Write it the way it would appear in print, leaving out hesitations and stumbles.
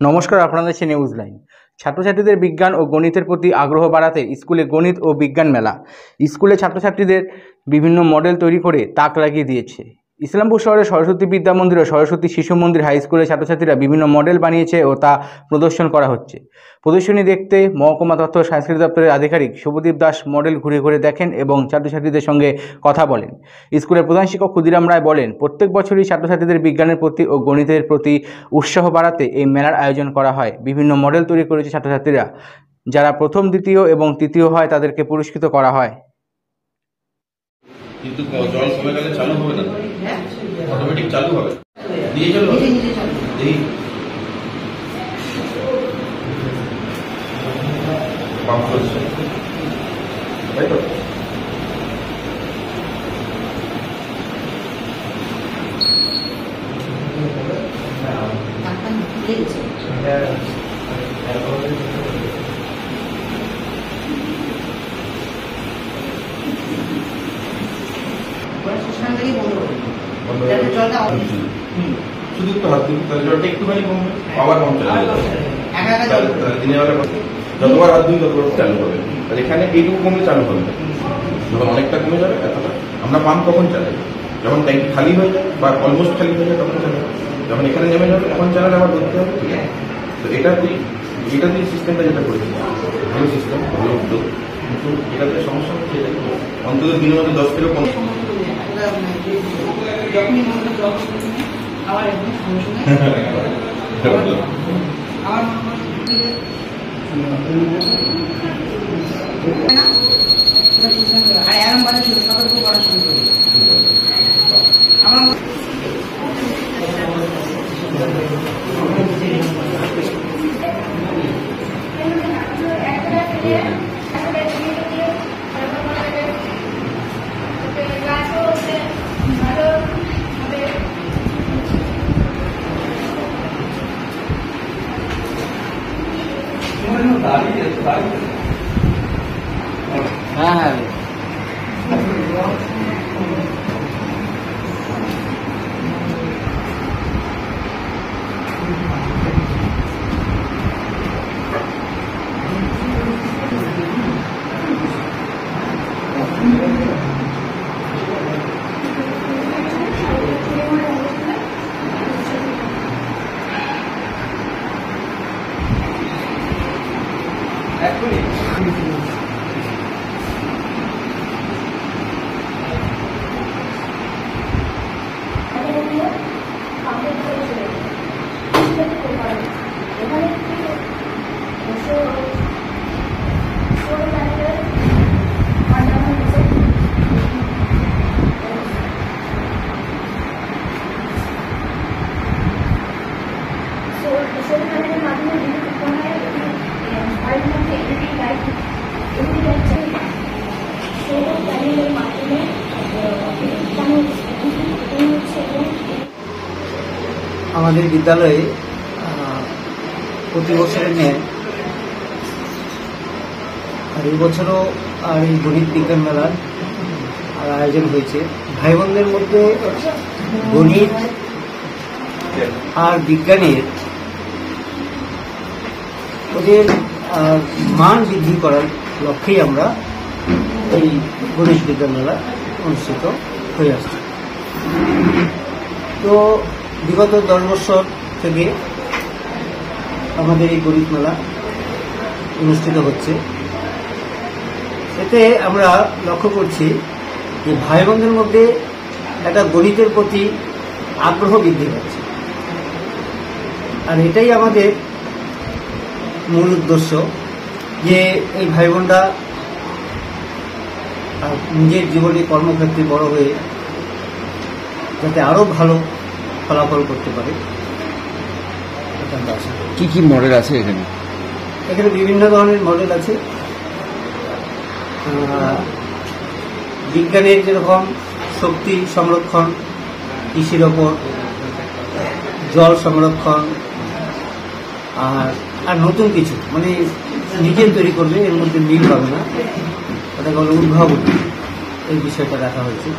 নমস্কার, আপনারা দেখছেন নিউজ লাইন। ছাত্রছাত্রীদের বিজ্ঞান ও গণিতের প্রতি আগ্রহ বাড়াতে স্কুলে গণিত ও বিজ্ঞান মেলা। স্কুলে ছাত্রছাত্রীদের বিভিন্ন মডেল তৈরি করে তাক লাগিয়ে দিয়েছে। ইসলামপুর শহরের সরস্বতী বিদ্যা মন্দির ও সরস্বতী শিশু মন্দির হাই স্কুলের ছাত্রছাত্রীরা বিভিন্ন মডেল বানিয়েছে ও তা প্রদর্শন করা হচ্ছে। প্রদর্শনী দেখতে মহকুমা তথ্য ও সংস্কৃতি দপ্তরের আধিকারিক শুভদীপ দাস মডেল ঘুরে ঘুরে দেখেন এবং ছাত্রছাত্রীদের সঙ্গে কথা বলেন। স্কুলের প্রধান শিক্ষক ক্ষুদিরাম রায় বলেন, প্রত্যেক বছরই ছাত্রছাত্রীদের বিজ্ঞানের প্রতি ও গণিতের প্রতি উৎসাহ বাড়াতে এই মেলার আয়োজন করা হয়। বিভিন্ন মডেল তৈরি করেছে ছাত্রছাত্রীরা। যারা প্রথম, দ্বিতীয় এবং তৃতীয় হয় তাদেরকে পুরস্কৃত করা হয়। কিন্তু জল কমে গেলে চালু হবে না, অটোমেটিক চালু হবে। দিয়ে চলো এই পাম্প করছে, তাই তো? শুধু একটু হাত দিন, তাহলে জলটা একটুখানি কমবে, আবার কম চালু হবে। দিনের বেলা যতবার হাত দিন ততবার চালু হবে। আর এখানে এইটুকু কমলে চালু হবে, যখন অনেকটা কমে যাবে এতটা। আমরা পাম্প কখন চালাই? যখন ট্যাঙ্কি খালি হয়ে যায় বা অলমোস্ট খালি হয়ে যায় তখন চালাই। যখন এখানে নেমে যাবে তখন চালালে আবার ধরতে হবে। ঠিক আছে, তো এটা দিয়ে সিস্টেমটা যেটা করেছি, ভালো সিস্টেম, ভালো উদ্যোগ, কিন্তু এটাতে সমস্যা হচ্ছে অন্তত দিনের মধ্যে 10 থেকে 15 হ্যাঁ, আমাদের বিদ্যালয়ে প্রতি বছরের ন্যায় আর এই বছরও আর এই গণিত বিজ্ঞান মেলার আয়োজন হয়েছে। ভাই বোনদের মধ্যে গণিত আর বিজ্ঞানের ওদের মান বৃদ্ধি করার লক্ষ্যেই আমরা এই গণিত বিজ্ঞান মেলা অনুষ্ঠিত হয়ে আসছে। তো বিগত 10 বছর থেকে আমাদের এই গণিত মেলা অনুষ্ঠিত হচ্ছে। এতে আমরা লক্ষ্য করছি যে ভাই বোনদের মধ্যে একটা গণিতের প্রতি আগ্রহ বৃদ্ধি পাচ্ছে, আর এটাই আমাদের মূল উদ্দেশ্য যে এই ভাই বোনরা নিজের জীবনে কর্মক্ষেত্রে বড় হয়ে যাতে আরো ভালো ফলাফল করতে পারে। কি কি মডেল আছে এখানে? এখানে বিভিন্ন ধরনের মডেল আছে। বিজ্ঞানের যেরকম শক্তি সংরক্ষণ, কৃষির ওপর, জল সংরক্ষণ, আর নতুন কিছু মানে নিজে তৈরি করবে, এর মধ্যে মিল পাবে না, ওটাকে বলে উদ্ভাবন, এই বিষয়টা রাখা হয়েছে।